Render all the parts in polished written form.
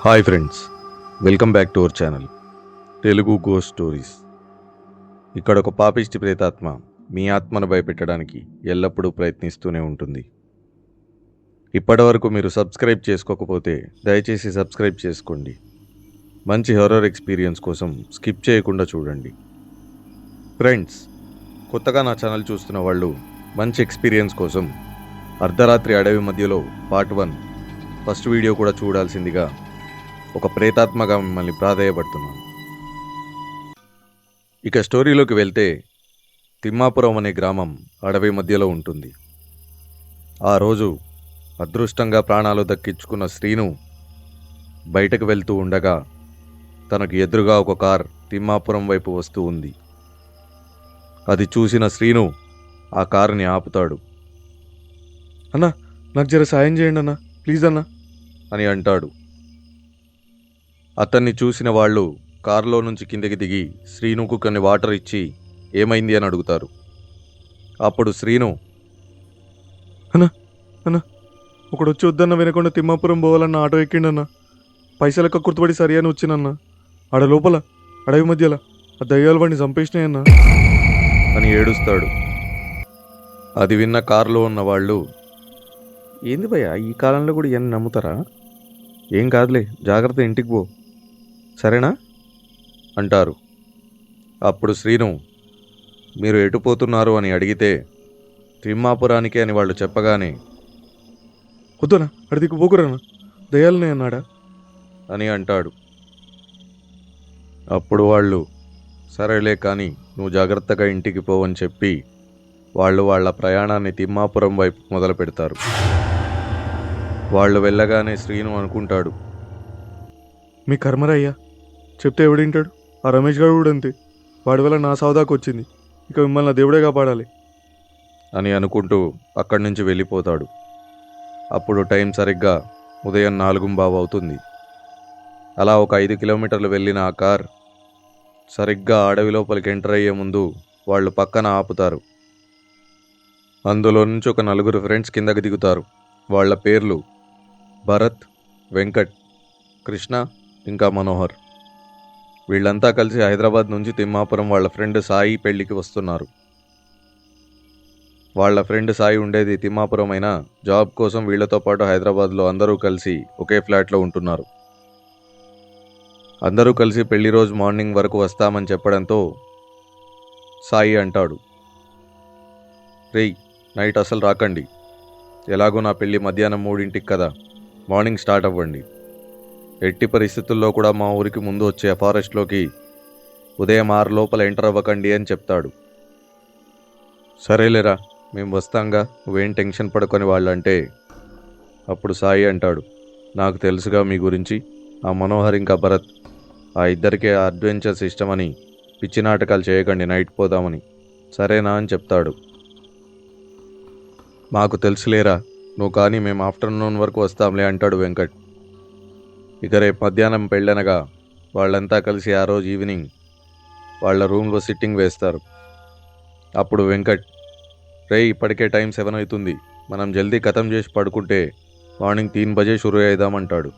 Hi friends, welcome back to our channel Telugu ghost stories. ఇక్కడ ఒక పాపిష్టి ప్రేతాత్మ మీ ఆత్మను భయపెట్టడానికి ఎల్లప్పుడూ ప్రయత్నిస్తూనే ఉంటుంది. ఇప్పటివరకు మీరు సబ్స్క్రైబ్ చేసుకోకపోతే దయచేసి సబ్స్క్రైబ్ చేసుకోండి. మంచి హారర్ ఎక్స్పీరియన్స్ కోసం స్కిప్ చేయకుండా చూడండి. ఫ్రెండ్స్, కొత్తగా నా ఛానల్ చూస్తున్న వాళ్ళు మంచి ఎక్స్పీరియన్స్ కోసం అర్ధరాత్రి అడవి మధ్యలో పార్ట్ 1 ఫస్ట్ వీడియో కూడా చూడాల్సిందిగా ఒక ప్రేతాత్మగా మిమ్మల్ని ప్రాధేయపడుతున్నాను. ఇక స్టోరీలోకి వెళ్తే, తిమ్మాపురం అనే గ్రామం అడవి మధ్యలో ఉంటుంది. ఆ రోజు అదృష్టంగా ప్రాణాలు దక్కించుకున్న శ్రీను బయటకు వెళ్తూ ఉండగా తనకు ఎదురుగా ఒక కార్ తిమ్మాపురం వైపు వస్తూ ఉంది. అది చూసిన శ్రీను ఆ కారుని ఆపుతాడు. అన్నా, నాకు జర సాయం చేయండి అన్నా, ప్లీజ్ అన్నా అని అంటాడు. అతన్ని చూసిన వాళ్ళు కారులో నుంచి కిందకి దిగి శ్రీనుకు కొన్ని వాటర్ ఇచ్చి ఏమైంది అని అడుగుతారు. అప్పుడు శ్రీను, అన్నా అన్నా ఒకడు వచ్చి వద్దన్న వినకుండా తిమ్మాపురం పోవాలన్న ఆటో ఎక్కిండన్నా. పైసలక్క గుర్తుపడి సరి అని వచ్చినన్నా. ఆడ లోపల అడవి మధ్యలో ఆ దయ్యాలు వాడిని చంపేసినాయన్నా అని ఏడుస్తాడు. అది విన్న కారులో ఉన్న వాళ్ళు, ఏంది భయ్యా, ఈ కాలంలో కూడా ఇవన్నీ నమ్ముతారా? ఏం కాదులే, జాగ్రత్త, ఇంటికి పో, సరేనా అంటారు. అప్పుడు శ్రీను, మీరు ఎటు పోతున్నారు అని అడిగితే తిమ్మాపురానికి అని వాళ్ళు చెప్పగానే, వద్దనా అడిదికి పోకురానా, దయ్యాలనే అన్నాడా అని అంటాడు. అప్పుడు వాళ్ళు, సరేలే కానీ నువ్వు జాగ్రత్తగా ఇంటికి పోవని చెప్పి వాళ్ళు వాళ్ళ ప్రయాణాన్ని తిమ్మాపురం వైపు మొదలు పెడతారు. వాళ్ళు వెళ్ళగానే శ్రీను అనుకుంటాడు, మీ కర్మరయ్యా, చెప్తే ఎవడింటాడు? ఆ రమేష్ గారు కూడా అంతే, వాడి వల్ల నా సౌదాకు వచ్చింది. ఇక మిమ్మల్ని దేవుడే కాపాడాలి అని అనుకుంటూ అక్కడి నుంచి వెళ్ళిపోతాడు. అప్పుడు టైం సరిగ్గా ఉదయం 4:15 అవుతుంది. అలా ఒక 5 కిలోమీటర్లు వెళ్ళిన ఆ కార్ సరిగ్గా అడవి లోపలికి ఎంటర్ అయ్యే ముందు వాళ్ళు పక్కన ఆపుతారు. అందులో నుంచి ఒక 4 ఫ్రెండ్స్ కిందకి దిగుతారు. వాళ్ళ పేర్లు భరత్, వెంకట్, కృష్ణ, ఇంకా మనోహర్. వీళ్ళంతా కలిసి హైదరాబాద్ నుంచి తిమ్మాపురం వాళ్ళ ఫ్రెండ్ సాయి పెళ్లికి వస్తున్నారు. వాళ్ళ ఫ్రెండ్ సాయి ఉండేది తిమ్మాపురం అయినా జాబ్ కోసం వీళ్లతో పాటు హైదరాబాద్లో అందరూ కలిసి ఒకే ఫ్లాట్లో ఉంటున్నారు. అందరూ కలిసి పెళ్లి రోజు మార్నింగ్ వరకు వస్తామని చెప్పడంతో సాయి అంటాడు, రేయ్, నైట్ అసలు రాకండి, ఎలాగో నా పెళ్ళి మధ్యాహ్నం 3ంటికి కదా, మార్నింగ్ స్టార్ట్ అవ్వండి. ఎట్టి పరిస్థితుల్లో కూడా మా ఊరికి ముందు వచ్చే ఫారెస్ట్లోకి ఉదయం 6 లోపల ఎంటర్ అవ్వకండి అని చెప్తాడు. సరేలేరా, మేము వస్తాంగా, నువ్వేం టెన్షన్ పడుకొని వాళ్ళంటే, అప్పుడు సాయి అంటాడు, నాకు తెలుసుగా మీ గురించి, ఆ మనోహర్ ఇంకా భరత్, ఆ ఇద్దరికే అడ్వెంచర్స్ ఇష్టమని పిచ్చి నాటకాలు చేయకండి, నైట్ పోదామని, సరేనా అని చెప్తాడు. మాకు తెలుసులేరా, నువ్వు కానీ మేము ఆఫ్టర్నూన్ వరకు వస్తాంలే అంటాడు వెంకట్. ఇక రేపు మధ్యాహ్నం పెళ్ళనగా వాళ్ళంతా కలిసి ఆ రోజు ఈవినింగ్ వాళ్ళ రూమ్లో సిట్టింగ్ వేస్తారు. అప్పుడు వెంకట్, రేయ్, ఇప్పటికే టైం 7 అవుతుంది, మనం జల్దీ ఖతం చేసి పడుకుంటే మార్నింగ్ 3 బజే షురూ అవుదామంటాడు.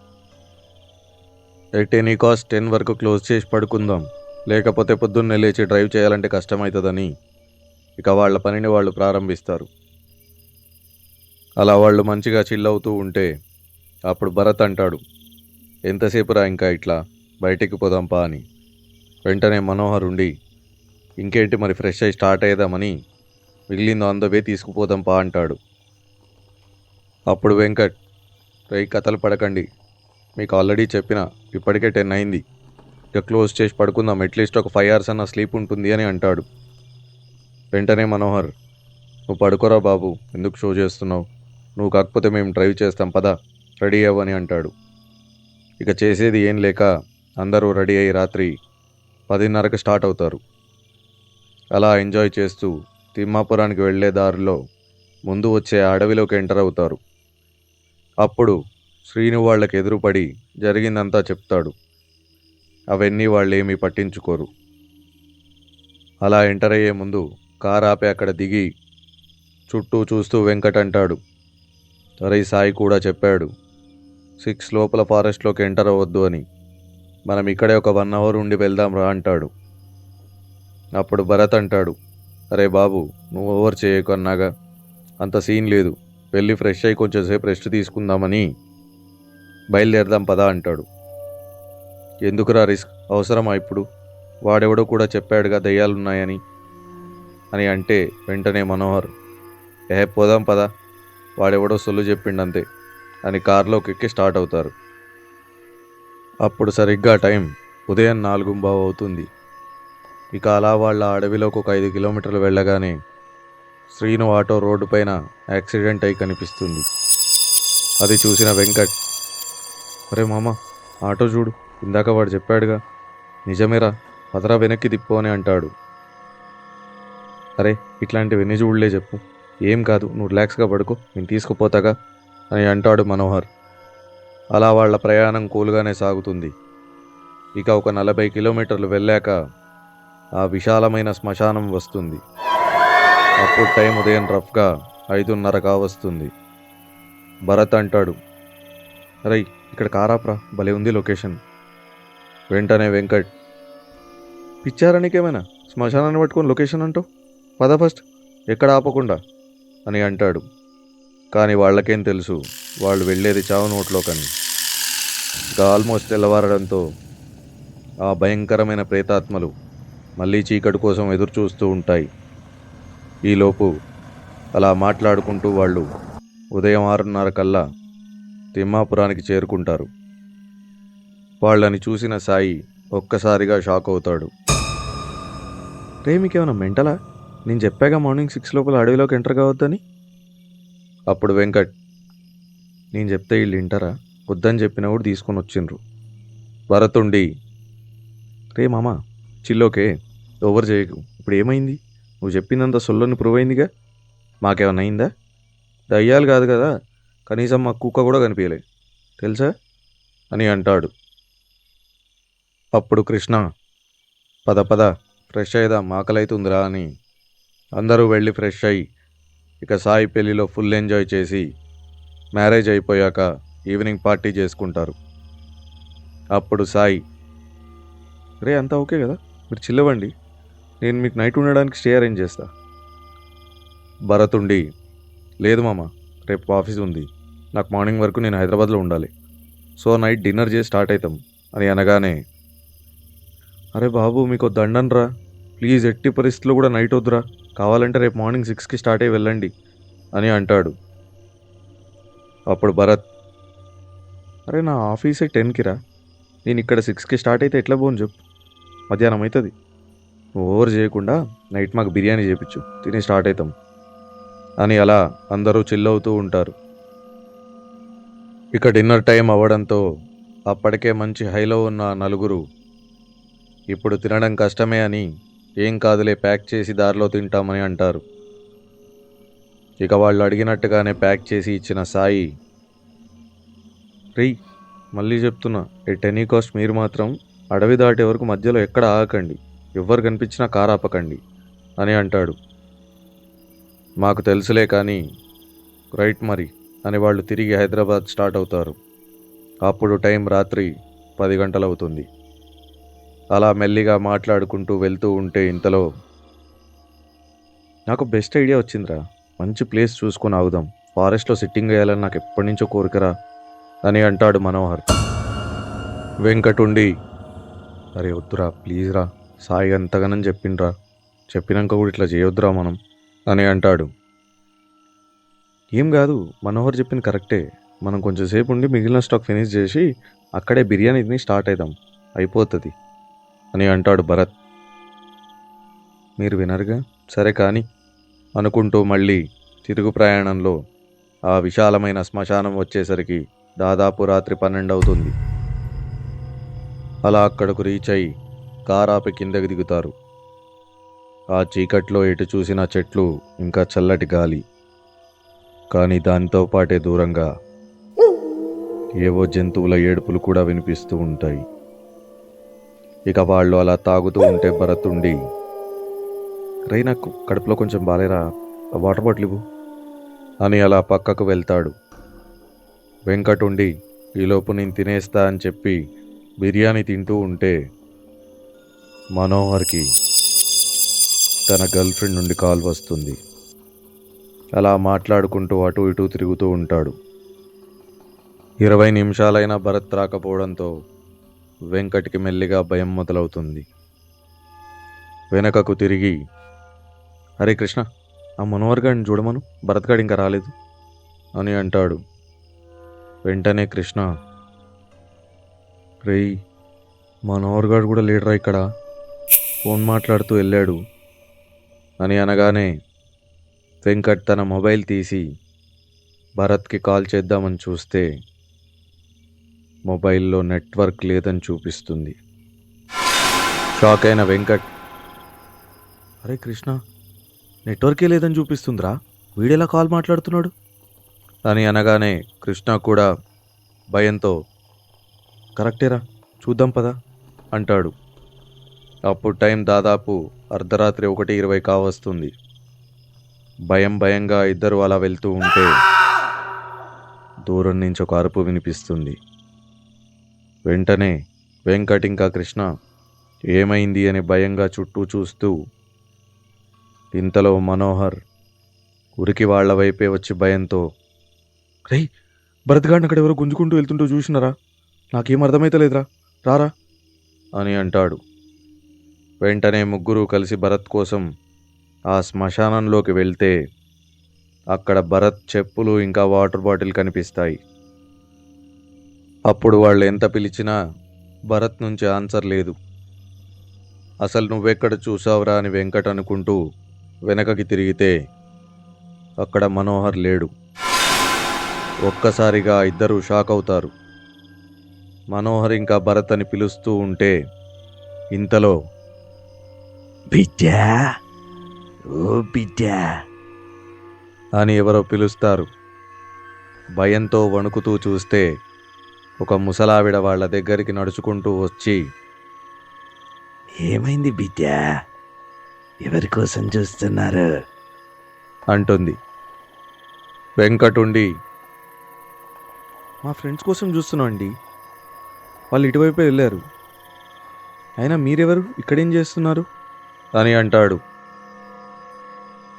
ఎట్ ఎనీ కాస్ట్ 10 వరకు క్లోజ్ చేసి పడుకుందాం, లేకపోతే పొద్దున్నే లేచి డ్రైవ్ చేయాలంటే కష్టమవుతుందని ఇక వాళ్ళ పనిని వాళ్ళు ప్రారంభిస్తారు. అలా వాళ్ళు మంచిగా చిల్ అవుతూ ఉంటే అప్పుడు భరత్ అంటాడు, ఎంతసేపురా ఇంకా ఇట్లా, బయటికి పోదాంపా అని. వెంటనే మనోహర్ ఉండి, ఇంకేంటి మరి, ఫ్రెష్ అయ్యి స్టార్ట్ అయ్యేదామని మిగిలిందో అందవే తీసుకుపోదాంపా అంటాడు. అప్పుడు వెంకట్, రేయ్, కథలు పడకండి, మీకు ఆల్రెడీ చెప్పిన, ఇప్పటికే 10 అయింది, ఇక క్లోజ్ చేసి పడుకుందాం, అట్లీస్ట్ ఒక 5 hours అన్న స్లీప్ ఉంటుంది అని అంటాడు. వెంటనే మనోహర్, నువ్వు పడుకోరా బాబు, ఎందుకు షో చేస్తున్నావు, నువ్వు కాకపోతే మేము డ్రైవ్ చేస్తాం, పదా, రెడీ అవ్వని అంటాడు. ఇక చేసేది ఏం లేక అందరూ రెడీ అయ్యి రాత్రి 10:30కి స్టార్ట్ అవుతారు. అలా ఎంజాయ్ చేస్తూ తిమ్మాపురానికి వెళ్ళే దారిలో ముందు వచ్చే అడవిలోకి ఎంటర్ అవుతారు. అప్పుడు శ్రీను వాళ్ళకి ఎదురుపడి జరిగిందంతా చెప్తాడు. అవన్నీ వాళ్ళు ఏమీ పట్టించుకోరు. అలా ఎంటర్ అయ్యే ముందు కారు ఆపి అక్కడ దిగి చుట్టూ చూస్తూ వెంకట్ అంటాడు, అరే సాయి కూడా చెప్పాడు 6 లోపల ఫారెస్ట్లోకి ఎంటర్ అవ్వద్దు అని. మనం ఇక్కడే ఒక 1 అవర్ ఉండి వెళ్దాం రా అంటాడు. అప్పుడు భరత్ అంటాడు, అరే బాబు నువ్వు ఓవర్ చేయకు అన్నాగా, అంత సీన్ లేదు, వెళ్ళి ఫ్రెష్ అయ్యి కొంచెంసేపు రెస్ట్ తీసుకుందామని బయలుదేరదాం పదా అంటాడు. ఎందుకురా రిస్క్, అవసరమా ఇప్పుడు? వాడెవడో కూడా చెప్పాడుగా దయ్యాలున్నాయని అని అంటే వెంటనే మనోహర్, పోదాం పదా, వాడెవడో సొల్లు చెప్పిండంతే అని కారులోకి ఎక్కి స్టార్ట్ అవుతారు. అప్పుడు సరిగ్గా టైం ఉదయం 4:15 అవుతుంది. ఇక అలా వాళ్ళ అడవిలోకి ఒక 5 కిలోమీటర్లు వెళ్ళగానే శ్రీను ఆటో రోడ్డు పైన యాక్సిడెంట్ అయి కనిపిస్తుంది. అది చూసిన వెంకట్, అరే మామ ఆటో చూడు, ఇందాక వాడు చెప్పాడుగా, నిజమేరా, పదరా వెనక్కి తిప్పు అని అంటాడు. అరే ఇట్లాంటివన్నీ చూడలే చెప్పు, ఏం కాదు, నువ్వు రిలాక్స్గా పడుకో, నేను తీసుకుపోతాగా అని అంటాడు మనోహర్. అలా వాళ్ళ ప్రయాణం కూల్గానే సాగుతుంది. ఇక ఒక 40 కిలోమీటర్లు వెళ్ళాక ఆ విశాలమైన శ్మశానం వస్తుంది. అప్పుడు టైం ఉదయం రఫ్గా 5:30 కావస్తుంది. భరత్ అంటాడు, అరే ఇక్కడ కారాప్రా, భలే ఉంది లొకేషన్. వెంటనే వెంకట్, పిచ్చారానికేమైనా శ్మశానాన్ని పట్టుకొని లొకేషన్ అంటూ, పద ఫస్ట్ ఎక్కడ ఆపకుండా అని అంటాడు. కానీ వాళ్ళకేం తెలుసు వాళ్ళు వెళ్ళేది చావు నోట్లోకని. ఇంకా ఆల్మోస్ట్ తెల్లవారడంతో ఆ భయంకరమైన ప్రేతాత్మలు మళ్ళీ చీకటి కోసం ఎదురు చూస్తూ ఉంటాయి. ఈలోపు అలా మాట్లాడుకుంటూ వాళ్ళు ఉదయం 6:30 కల్లా తిమ్మాపురానికి చేరుకుంటారు. వాళ్ళని చూసిన సాయి ఒక్కసారిగా షాక్ అవుతాడు. రే మీకేమైనా మెంటలా? నేను చెప్పాగా మార్నింగ్ 6 లోపల అడవిలోకి ఎంటర్ కావద్దని. అప్పుడు వెంకట్, నేను చెప్తే వీళ్ళు వింటారా? వద్దని చెప్పినా కూడా తీసుకొని వచ్చిండ్రు. భరతుండి, రే మామ చిల్లోకే, ఓవర్ చేయకు, ఇప్పుడు ఏమైంది? నువ్వు చెప్పిందంత సొల్లని ప్రూవ్ అయిందిగా, మాకేమన్నా అయిందా? దయ్యాలు కాదు కదా, కనీసం మా కుక్క కూడా కనిపించలే తెలుసా అని అంటాడు. అప్పుడు కృష్ణ, పద పద ఫ్రెష్ అయ్యేదాం, ఆకలైతుందిరా అని అందరూ వెళ్ళి ఫ్రెష్ అయ్యి ఇక సాయి పెళ్లిలో ఫుల్ ఎంజాయ్ చేసి మ్యారేజ్ అయిపోయాక ఈవినింగ్ పార్టీ చేసుకుంటారు. అప్పుడు సాయి, రే అంతా ఓకే కదా, మీరు చిల్లవండి, నేను మీకు నైట్ ఉండడానికి స్టే అరేంజ్ చేస్తా. భరతుండి, లేదు మామ, రేపు ఆఫీస్ ఉంది, నాకు మార్నింగ్ వరకు నేను హైదరాబాద్లో ఉండాలి, సో నైట్ డిన్నర్ చేసి స్టార్ట్ అవుతాం అని అనగానే, అరే బాబు మీకు దండనరా, ప్లీజ్ ఎట్టి పరిస్థితుల్లో కూడా నైట్ వద్దురా, కావాలంటే రేపు మార్నింగ్ 6కి స్టార్ట్ అయ్యి వెళ్ళండి అని అంటాడు. అప్పుడు భరత్, అరే నా ఆఫీసే 10కి రా, నేను ఇక్కడ 6కి స్టార్ట్ అయితే ఎట్లా పోను చెప్పు, మధ్యాహ్నం అవుతుంది, నువ్వు ఓవర్ చేయకుండా నైట్ మాకు బిర్యానీ చేయించు, తిని స్టార్ట్ అవుతాం అని అలా అందరూ చిల్ అవుతూ ఉంటారు. ఇక డిన్నర్ టైం అవ్వడంతో అప్పటికే మంచి హైలో ఉన్న నలుగురు ఇప్పుడు తినడం కష్టమే అని, ఏం కాదులే ప్యాక్ చేసి దారిలో తింటామని అంటారు. ఇక వాళ్ళు అడిగినట్టుగానే ప్యాక్ చేసి ఇచ్చిన సాయి, రేయ్ మళ్ళీ చెప్తున్నా, ఎట్ ఎనీ కాస్ట్ మీరు మాత్రం అడవి దాటే వరకు మధ్యలో ఎక్కడ ఆగకండి, ఎవ్వరు కనిపించినా కారు ఆపకండి అని అంటాడు. మాకు తెలుసులే కానీ రైట్ మరి అని వాళ్ళు తిరిగి హైదరాబాద్ స్టార్ట్ అవుతారు. అప్పుడు టైం రాత్రి 10 గంటలు అవుతుంది. అలా మెల్లిగా మాట్లాడుకుంటూ వెళ్తూ ఉంటే ఇంతలో, నాకు బెస్ట్ ఐడియా వచ్చిందిరా, మంచి ప్లేస్ చూసుకొని ఆగుదాం, ఫారెస్ట్లో సిట్టింగ్ వేయాలని నాకు ఎప్పటి నుంచో కోరికరా అని అంటాడు మనోహర్. వెంకటుండి, అరే వద్దురా ప్లీజ్ రా, సాయి అంతగానని చెప్పిండ్రా, చెప్పినాక కూడా ఇట్లా చేయొద్దురా మనం అని అంటాడు. ఏం కాదు, మనోహర్ చెప్పింది కరెక్టే, మనం కొంచెం సేపు ఉండి మిగిలిన స్టాక్ ఫినిష్ చేసి అక్కడే బిర్యానీ తిని స్టార్ట్ అవుదాం, అయిపోతుంది అని అంటాడు భరత్. మీరు వినరుగా, సరే కానీ అనుకుంటూ మళ్ళీ తిరుగు ప్రయాణంలో ఆ విశాలమైన శ్మశానం వచ్చేసరికి దాదాపు రాత్రి 12 అవుతుంది. అలా అక్కడకు రీచ్ అయి కార్ ఆపి కిందకి దిగుతారు. ఆ చీకట్లో ఎటు చూసిన చెట్లు ఇంకా చల్లటి గాలి. కానీ దానితో పాటే దూరంగా ఏవో జంతువుల ఏడుపులు కూడా వినిపిస్తూ ఉంటాయి. ఇక వాళ్ళు అలా తాగుతూ ఉంటే భరత్ ఉండి, రై నాకు కడుపులో కొంచెం బాలేరా, ఆ వాటర్ బాటిల్ ఇవ్వు అని అలా పక్కకు వెళ్తాడు. వెంకట్ ఉండి ఈలోపు నేను తినేస్తా అని చెప్పి బిర్యానీ తింటూ ఉంటే మనోహర్కి తన గర్ల్ ఫ్రెండ్ నుండి కాల్ వస్తుంది. అలా మాట్లాడుకుంటూ అటు ఇటు తిరుగుతూ ఉంటాడు. 20 నిమిషాలైనా భరత్ రాకపోవడంతో వెంకట్కి మెల్లిగా భయం మొదలవుతుంది. వెనకకు తిరిగి, అరే కృష్ణ, ఆ మనోహర్ గారిని చూడమను, భరత్ గారు ఇంకా రాలేదు అని అంటాడు. వెంటనే కృష్ణ, రేయ్ మనోహర్ గారు కూడా లేడరా ఇక్కడ, ఫోన్ మాట్లాడుతూ వెళ్ళాడు అని అనగానే వెంకట్ తన మొబైల్ తీసి భరత్కి కాల్ చేద్దామని చూస్తే మొబైల్లో నెట్వర్క్ లేదని చూపిస్తుంది. షాక్ అయిన వెంకట్, అరే కృష్ణ, నెట్వర్కే లేదని చూపిస్తుందిరా, వీడెలా కాల్ మాట్లాడుతున్నాడు అని అనగానే కృష్ణ కూడా భయంతో, కరెక్టేరా, చూద్దాం పదా అంటాడు. అప్పుడు టైం దాదాపు అర్ధరాత్రి 1:20 కావస్తుంది. భయంగా ఇద్దరు అలా వెళ్తూ ఉంటే దూరం నుంచి ఒక అరుపు వినిపిస్తుంది. వెంటనే వెంకట్ ఇంకా కృష్ణ ఏమైంది అని భయంగా చుట్టూ చూస్తూ, ఇంతలో మనోహర్ ఉరికి వాళ్ల వైపే వచ్చి భయంతో, రేయ్ భరత్ గారిని అక్కడ ఎవరో గుంజుకుంటూ వెళ్తుంటూ చూసినారా, నాకేం అర్థమైతలేదురా, రారా అని అంటాడు. వెంటనే ముగ్గురు కలిసి భరత్ కోసం ఆ శ్మశానంలోకి వెళ్తే అక్కడ భరత్ చెప్పులు ఇంకా వాటర్ బాటిల్ కనిపిస్తాయి. అప్పుడు వాళ్ళు ఎంత పిలిచినా భరత్ నుంచి ఆన్సర్ లేదు. అసలు నువ్వెక్కడ చూసావురా అని వెంకట్ అనుకుంటూ వెనకకి తిరిగితే అక్కడ మనోహర్ లేడు. ఒక్కసారిగా ఇద్దరూ షాక్ అవుతారు. మనోహర్ ఇంకా భరత్ అని పిలుస్తూ ఉంటే ఇంతలో, బిడ్డా, ఓ బిడ్డా అని ఎవరో పిలుస్తారు. భయంతో వణుకుతూ చూస్తే ఒక ముసలావిడ వాళ్ళ దగ్గరికి నడుచుకుంటూ వచ్చి, ఏమైంది బిడ్డా, ఎవరి కోసం చూస్తున్నారు అంటుంది. వెంకటుండి, మా ఫ్రెండ్స్ కోసం చూస్తున్నాం అండి, వాళ్ళు ఇటువైపే వెళ్ళారు, అయినా మీరెవరు, ఇక్కడేం చేస్తున్నారు అని అంటాడు.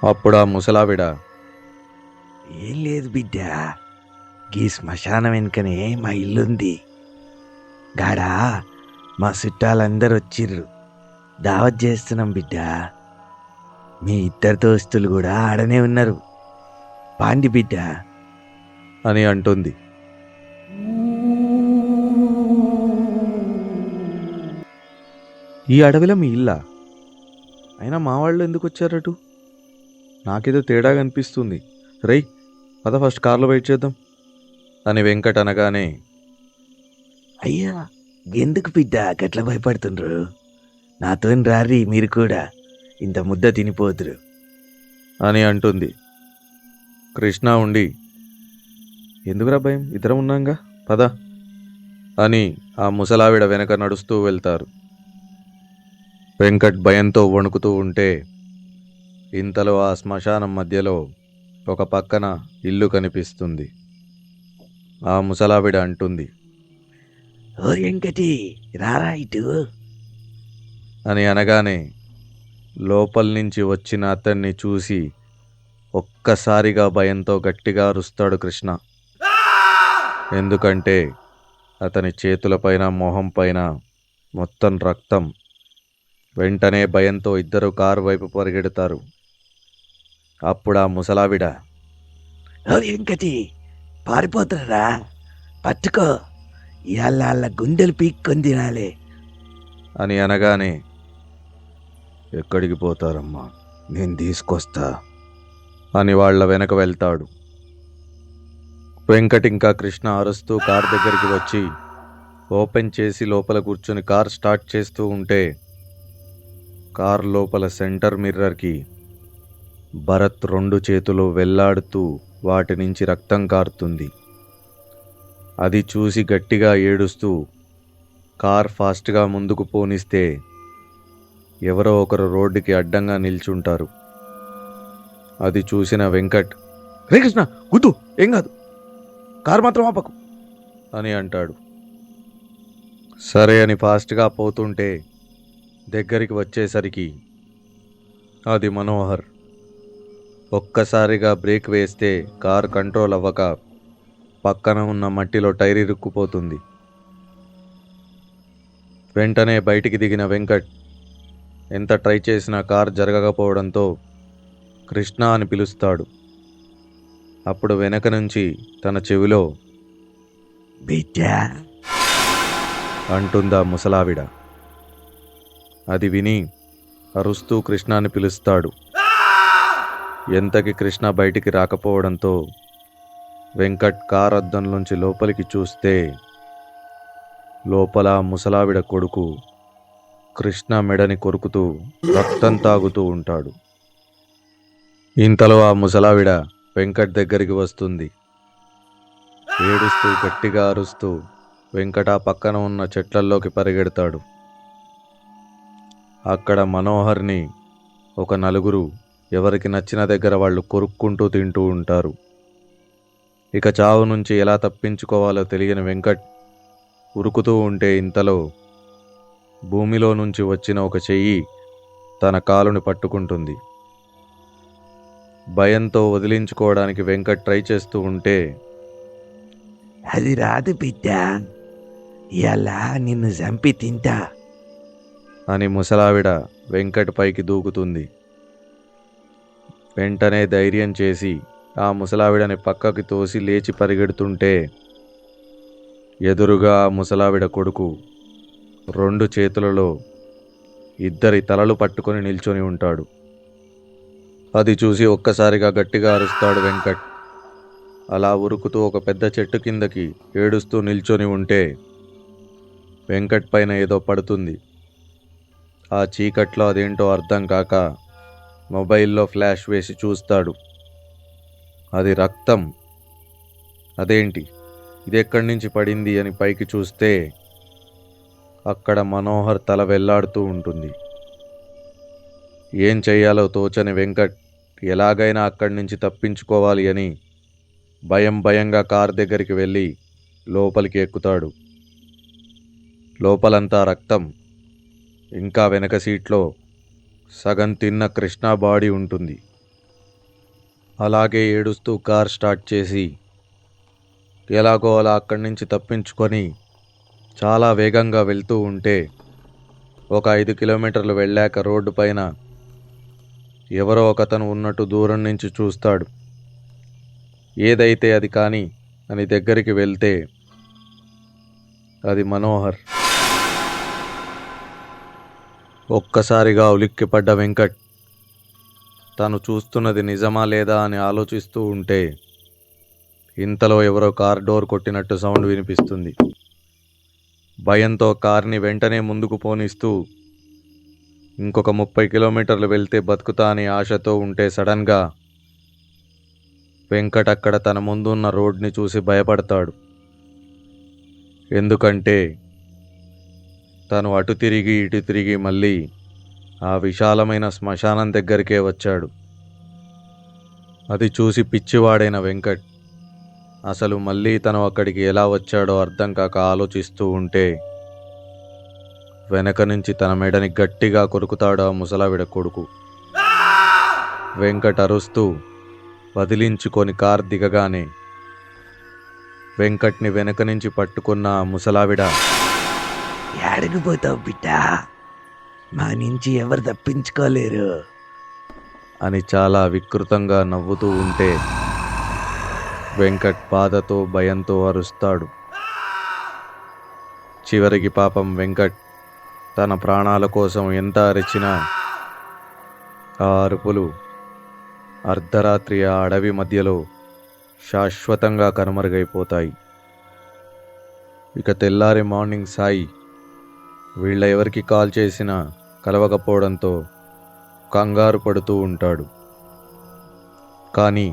అప్పుడు ఆ ముసలావిడ, ఏం లేదు బిడ్డా, గీ శ్మశానం వెనుకనే మా ఇల్లుంది, గాడా మా చుట్టాలందరూ వచ్చిర్రు, దావత్ చేస్తున్నాం బిడ్డా, మీ ఇద్దరు దోస్తులు కూడా ఆడనే ఉన్నారు, పాండి బిడ్డా అని అంటుంది. ఈ అడవిలో మీ ఇల్లా, అయినా మా వాళ్ళు ఎందుకు వచ్చారటు, నాకేదో తేడాగా అనిపిస్తుంది, రై పద ఫస్ట్ కార్లో వెయిట్ చేద్దాం అని వెంకట్ అనగానే, అయ్యా ఎందుకు బిడ్డ గట్ల భయపడుతుండ్రు, నాతో రారి మీరు కూడా, ఇంత ముద్ద తినిపోదురు అని అంటుంది. కృష్ణ ఉండి, ఎందుకురా భయం, ఇద్దరం ఉన్నాంగా పద అని ఆ ముసలావిడ వెనక నడుస్తూ వెళ్తారు. వెంకట్ భయంతో వణుకుతూ ఉంటే ఇంతలో ఆ శ్మశానం మధ్యలో ఒక పక్కన ఇల్లు కనిపిస్తుంది. ఆ ముసలావిడ అంటుంది, ఓ వెంకటి రారా ఇటు అని అనగానే లోపల నుంచి వచ్చిన అతన్ని చూసి ఒక్కసారిగా భయంతో గట్టిగా అరుస్తాడు కృష్ణ. ఎందుకంటే అతని చేతులపైన మొహం పైన మొత్తం రక్తం. వెంటనే భయంతో ఇద్దరు కారు వైపు పరిగెడతారు. అప్పుడు ఆ ముసలావిడ, ఓ వెంకటి పారిపోతున్నారా, పట్టుకో, ఇవాళ వాళ్ళ గుండెలు పీక్కొని తినాలి అని అనగానే, ఎక్కడికి పోతారమ్మా, నేను తీసుకొస్తా అని వాళ్ళ వెనక వెళ్తాడు. వెంకట్ ఇంకా కృష్ణ అరుస్తూ కారు దగ్గరికి వచ్చి ఓపెన్ చేసి లోపల కూర్చొని కార్ స్టార్ట్ చేస్తూ ఉంటే కార్ లోపల సెంటర్ మిర్రర్కి భరత్ 2 చేతులు వెళ్లాడుతూ వాటి నుంచి రక్తం కారుతుంది. అది చూసి గట్టిగా ఏడుస్తూ కార్ ఫాస్ట్గా ముందుకు పోనిస్తే ఎవరో ఒకరు రోడ్డుకి అడ్డంగా నిల్చుంటారు. అది చూసిన వెంకట్, రే కృష్ణ గుద్దు, ఏం కాదు, కారు మాత్రం ఆపకు అని అంటాడు. సరే అని ఫాస్ట్గా పోతుంటే దగ్గరికి వచ్చేసరికి అది మనోహర్. ఒక్కసారిగా బ్రేక్ వేస్తే కారు కంట్రోల్ అవ్వక పక్కన ఉన్న మట్టిలో టైర్ ఇరుక్కుపోతుంది. వెంటనే బయటికి దిగిన వెంకట్ ఎంత ట్రై చేసినా కారు జరగకపోవడంతో కృష్ణ అని పిలుస్తాడు. అప్పుడు వెనక నుంచి తన చెవిలో బిడ్డా అంటుందా ముసలావిడ. అది విని అరుస్తూ కృష్ణ అని పిలుస్తాడు. ఎంతకి కృష్ణ బయటికి రాకపోవడంతో వెంకట్ కార్ అద్దంలోంచి లోపలికి చూస్తే లోపల ముసలావిడ కొడుకు కృష్ణ మెడని కొరుకుతూ రక్తం తాగుతూ ఉంటాడు. ఇంతలో ఆ ముసలావిడ వెంకట్ దగ్గరికి వస్తుంది. ఏడుస్తూ గట్టిగా అరుస్తూ వెంకట పక్కన ఉన్న చెట్లల్లోకి పరిగెడతాడు. అక్కడ మనోహర్ని ఒక నలుగురు ఎవరికి నచ్చిన దగ్గర వాళ్ళు కొరుక్కుంటూ తింటూ ఉంటారు. ఇక చావు నుంచి ఎలా తప్పించుకోవాలో తెలియని వెంకట్ ఉరుకుతూ ఉంటే ఇంతలో భూమిలో నుంచి వచ్చిన ఒక చెయ్యి తన కాలుని పట్టుకుంటుంది. భయంతో వదిలించుకోవడానికి వెంకట్ ట్రై చేస్తూ ఉంటే అది రాదు బిడ్డా, ఇలా నిన్ను చంపి తింటా అని ముసలావిడ వెంకట్ పైకి దూకుతుంది. వెంటనే ధైర్యం చేసి ఆ ముసలావిడని పక్కకి తోసి లేచి పరిగెడుతుంటే ఎదురుగా ఆ ముసలావిడ కొడుకు 2 చేతులలో ఇద్దరి తలలు పట్టుకొని నిల్చొని ఉంటాడు. అది చూసి ఒక్కసారిగా గట్టిగా అరుస్తాడు వెంకట్. అలా ఉరుకుతూ ఒక పెద్ద చెట్టు కిందకి ఏడుస్తూ నిల్చొని ఉంటే వెంకట్ పైన ఏదో పడుతుంది. ఆ చీకట్లో అదేంటో అర్థం కాక మొబైల్లో ఫ్లాష్ వేసి చూస్తాడు. అది రక్తం. అదేంటి, ఇది ఎక్కడి నుంచి పడింది అని పైకి చూస్తే అక్కడ మనోహర్ తల వెళ్లాడుతూ ఉంటుంది. ఏం చెయ్యాలో తోచని వెంకట్ ఎలాగైనా అక్కడి నుంచి తప్పించుకోవాలి అని భయంగా కార్ దగ్గరికి వెళ్ళి లోపలికి ఎక్కుతాడు. లోపలంతా రక్తం. ఇంకా వెనక సీట్లో సగం తిన్న కృష్ణ బాడీ ఉంటుంది. అలాగే ఏడుస్తూ కార్ స్టార్ట్ చేసి ఎలాగో అలా అక్కడి నుంచి తప్పించుకొని చాలా వేగంగా వెళ్తూ ఉంటే ఒక 5 కిలోమీటర్లు వెళ్ళాక రోడ్డు పైన ఎవరో ఒకతను ఉన్నట్టు దూరం నుంచి చూస్తాడు. ఏదైతే అది కానీ అని దగ్గరికి వెళ్తే అది మనోహర్. ఒక్కసారిగా ఉలిక్కిపడ్డ వెంకట్ తాను చూస్తున్నది నిజమా లేదా అని ఆలోచిస్తూ ఉంటే ఇంతలో ఎవరో కార్ డోర్ కొట్టినట్టు సౌండ్ వినిపిస్తుంది. భయంతో కార్ని వెంటనే ముందుకు పోనిస్తూ ఇంకొక 30 కిలోమీటర్లు వెళ్తే బతుకుతా అని ఆశతో ఉంటే సడన్గా వెంకట్ అక్కడ తన ముందున్న రోడ్ని చూసి భయపడతాడు. ఎందుకంటే తను అటు తిరిగి ఇటు తిరిగి మళ్ళీ ఆ విశాలమైన శ్మశానం దగ్గరికే వచ్చాడు. అది చూసి పిచ్చివాడైన వెంకట్ అసలు మళ్ళీ తను అక్కడికి ఎలా వచ్చాడో అర్థం కాక ఆలోచిస్తూ ఉంటే వెనక నుంచి తన మెడని గట్టిగా కొరుకుతాడు ఆ ముసలావిడ కొడుకు. వెంకట్ అరుస్తూ వదిలించుకొని కార్ దిగగానే వెంకట్ని వెనక నుంచి పట్టుకున్న ఆ ముసలావిడ, ఏడకపోతావు బిడ్డా, మా నుంచి ఎవరు తప్పించుకోలేరు అని చాలా వికృతంగా నవ్వుతూ ఉంటే వెంకట్ బాధతో భయంతో అరుస్తాడు. చివరికి పాపం వెంకట్ తన ప్రాణాల కోసం ఎంత అరిచినా ఆ అరుపులు అర్ధరాత్రి ఆ అడవి మధ్యలో శాశ్వతంగా కనుమరుగైపోతాయి. ఇక తెల్లారి మార్నింగ్ సాయి వీళ్ళ ఎవరికి కాల్ చేసినా కలవకపోవడంతో కంగారు పడుతూ ఉంటాడు. కానీ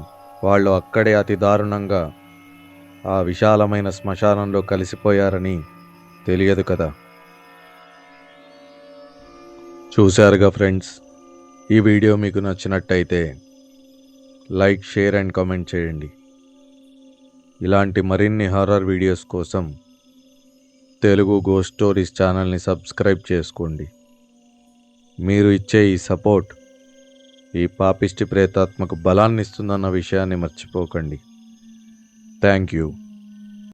వాళ్ళు అక్కడే అతి దారుణంగా ఆ విశాలమైన శ్మశానంలో కలిసిపోయారని తెలియదు కదా. చూశారుగా ఫ్రెండ్స్, ఈ వీడియో మీకు నచ్చినట్టయితే లైక్, షేర్ అండ్ కామెంట్ చేయండి. ఇలాంటి మరిన్ని హారర్ వీడియోస్ కోసం తెలుగు గోస్ట్ స్టోరీస్ ఛానల్ని సబ్స్క్రైబ్ చేసుకోండి. మీరు ఇచ్చే ఈ సపోర్ట్ ఈ పాపిష్టి ప్రేతాత్మకు బలాన్ని ఇస్తుందన్న విషయాన్ని మర్చిపోకండి. Thank you.